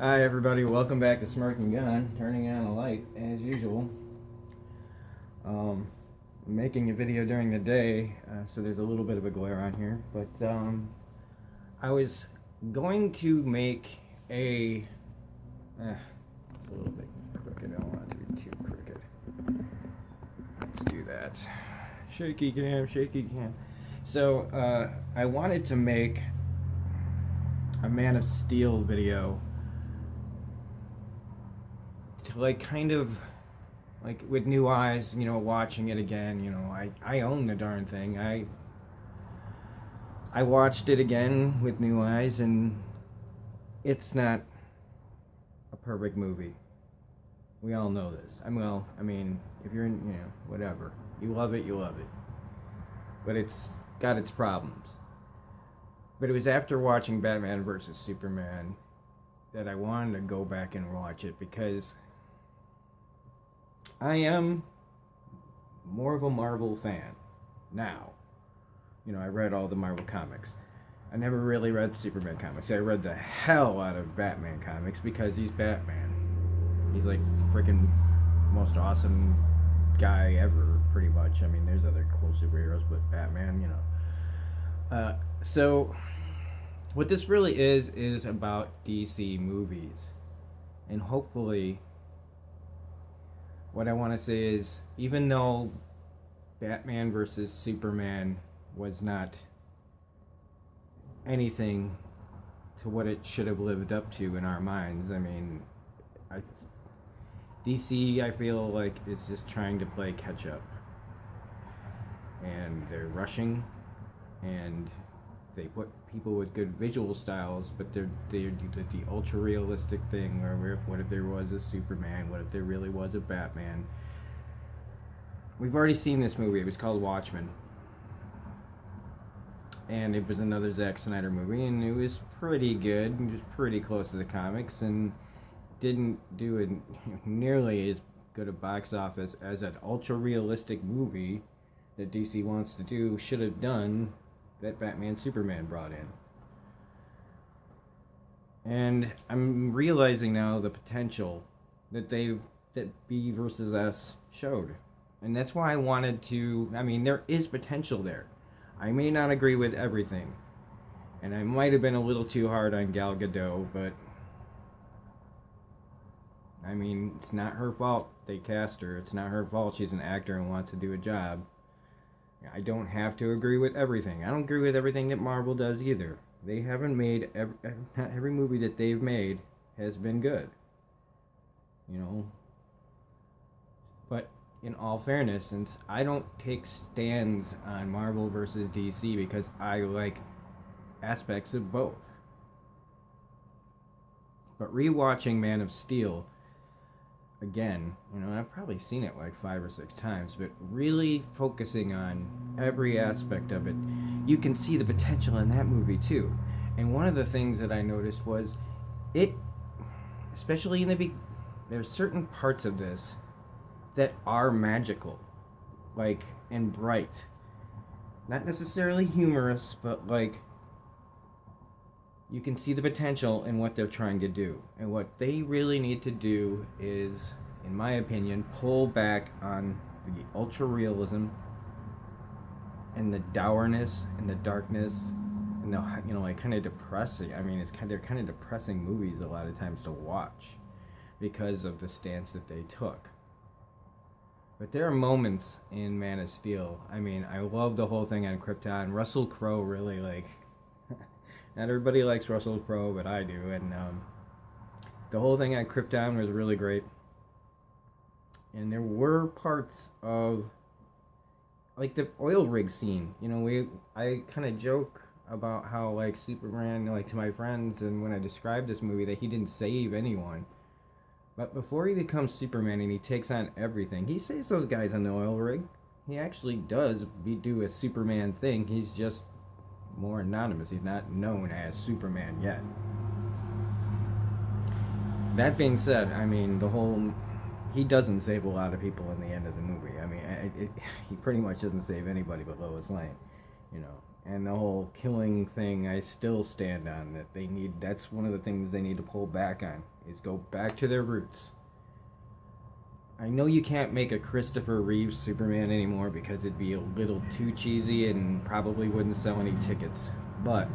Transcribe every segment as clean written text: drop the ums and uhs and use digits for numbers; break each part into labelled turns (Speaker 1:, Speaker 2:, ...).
Speaker 1: Hi everybody, welcome back to Smirking Gun, turning on a light as usual. Making a video during the day, so there's a little bit of a glare on here, but I was going to make it's a little bit crooked, I don't want it to be too crooked. Let's do that. Shaky cam. So, I wanted to make a Man of Steel video to kind of with new eyes, watching it again. I own the darn thing. I watched it again with new eyes, and it's not a perfect movie. We all know this. I mean, if you're in, whatever, you love it, but it's got its problems. But it was after watching Batman vs. Superman that I wanted to go back and watch it, because I am more of a Marvel fan now. I read all the Marvel comics. I never really read Superman comics. I read the hell out of Batman comics because he's Batman. He's like freaking most awesome guy ever, pretty much. I mean, there's other cool superheroes, but Batman, So, what this really is about DC movies. And hopefully, what I want to say is, even though Batman vs. Superman was not anything to what it should have lived up to in our minds, I mean, DC, I feel like, is just trying to play catch up. And they're rushing, and they put people with good visual styles, but they do the ultra realistic thing where what if there was a Superman? What if there really was a Batman? We've already seen this movie. It was called Watchmen, and it was another Zack Snyder movie, and it was pretty good. It was pretty close to the comics, and didn't do it nearly as good a box office as an ultra realistic movie that DC wants to do should have done, that Batman Superman brought in. And I'm realizing now the potential that B versus S showed. And that's why I wanted to, there is potential there. I may not agree with everything, and I might have been a little too hard on Gal Gadot, but it's not her fault they cast her. It's not her fault she's an actor and wants to do a job. I don't have to agree with everything. I don't agree with everything that Marvel does either. They haven't made not every movie that they've made has been good. But in all fairness, since I don't take stands on Marvel versus DC, because I like aspects of both. But rewatching Man of Steel again, I've probably seen it 5 or 6 times, but really focusing on every aspect of it, you can see the potential in that movie too. And one of the things that I noticed was especially in there's certain parts of this that are magical, and bright. Not necessarily humorous, but you can see the potential in what they're trying to do. And what they really need to do is, in my opinion, pull back on the ultra realism and the dourness and the darkness and the kind of depressing. They're kind of depressing movies a lot of times to watch because of the stance that they took. But there are moments in Man of Steel. I love the whole thing on Krypton. Russell Crowe really not everybody likes Russell Crowe, but I do, and the whole thing on Krypton was really great. And there were parts of, the oil rig scene. I kind of joke about how, Superman, to my friends, and when I described this movie, that he didn't save anyone. But before he becomes Superman and he takes on everything, he saves those guys on the oil rig. He actually does do a Superman thing. He's just more anonymous. He's not known as Superman yet. That being said, he doesn't save a lot of people in the end of the movie. He pretty much doesn't save anybody but Lois Lane, and the whole killing thing, I still stand on that. That's one of the things they need to pull back on, is go back to their roots. I know you can't make a Christopher Reeve Superman anymore because it'd be a little too cheesy and probably wouldn't sell any tickets, but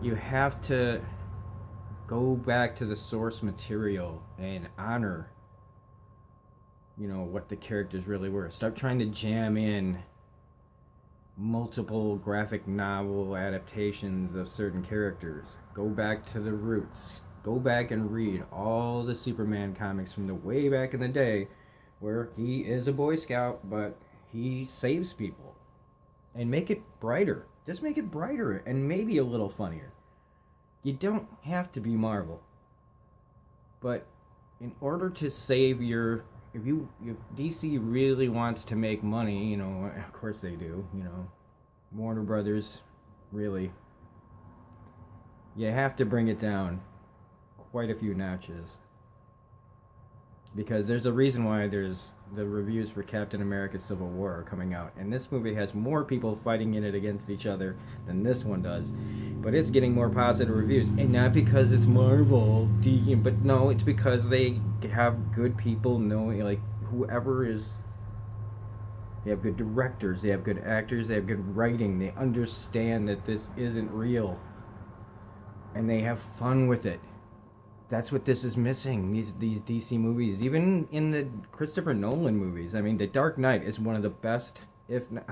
Speaker 1: you have to go back to the source material and honor, what the characters really were. Stop trying to jam in multiple graphic novel adaptations of certain characters. Go back to the roots. Go back and read all the Superman comics from the way back in the day, where he is a Boy Scout, but he saves people. And make it brighter. Just make it brighter and maybe a little funnier. You don't have to be Marvel. But in order to save if DC really wants to make money, of course they do, Warner Brothers, really, you have to bring it down quite a few notches. Because there's a reason why there's the reviews for Captain America Civil War are coming out. And this movie has more people fighting in it against each other than this one does. But it's getting more positive reviews. And not because it's Marvel, but no, it's because they have good people knowing, like, whoever is... They have good directors, they have good actors, they have good writing. They understand that this isn't real. And they have fun with it. That's what this is missing, these DC movies. Even in the Christopher Nolan movies. I mean, The Dark Knight is one of the best, if not,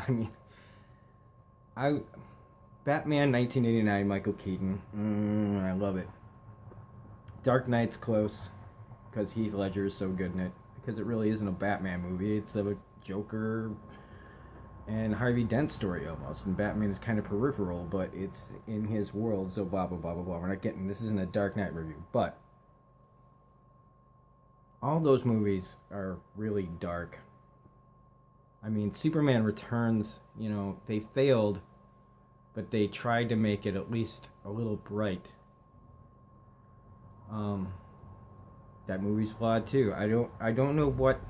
Speaker 1: Batman 1989, Michael Keaton. I love it. Dark Knight's close, because Heath Ledger is so good in it. Because it really isn't a Batman movie. It's a Joker and Harvey Dent story almost. And Batman is kind of peripheral, but it's in his world, so blah, blah, blah, blah, blah. This isn't a Dark Knight review, but all those movies are really dark. I mean, Superman Returns, they failed, but they tried to make it at least a little bright. That movie's flawed too. I don't know what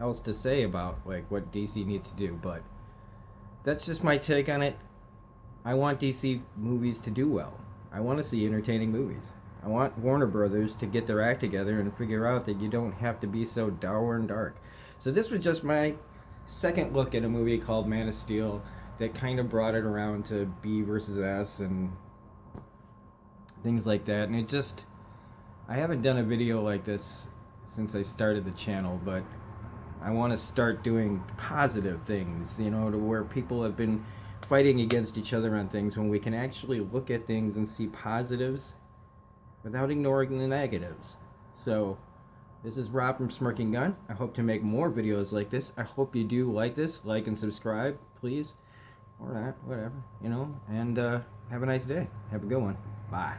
Speaker 1: else to say about what DC needs to do, but that's just my take on it. I want DC movies to do well. I want to see entertaining movies. I want Warner Brothers to get their act together and figure out that you don't have to be so dour and dark. So this was just my second look at a movie called Man of Steel that kind of brought it around to B versus S and things like that. And I haven't done a video like this since I started the channel, but I want to start doing positive things, to where people have been fighting against each other on things, when we can actually look at things and see positives without ignoring the negatives. So, this is Rob from Smirking Gun. I hope to make more videos like this. I hope you do like this. Like and subscribe, please. Or not, whatever, and have a nice day. Have a good one. Bye.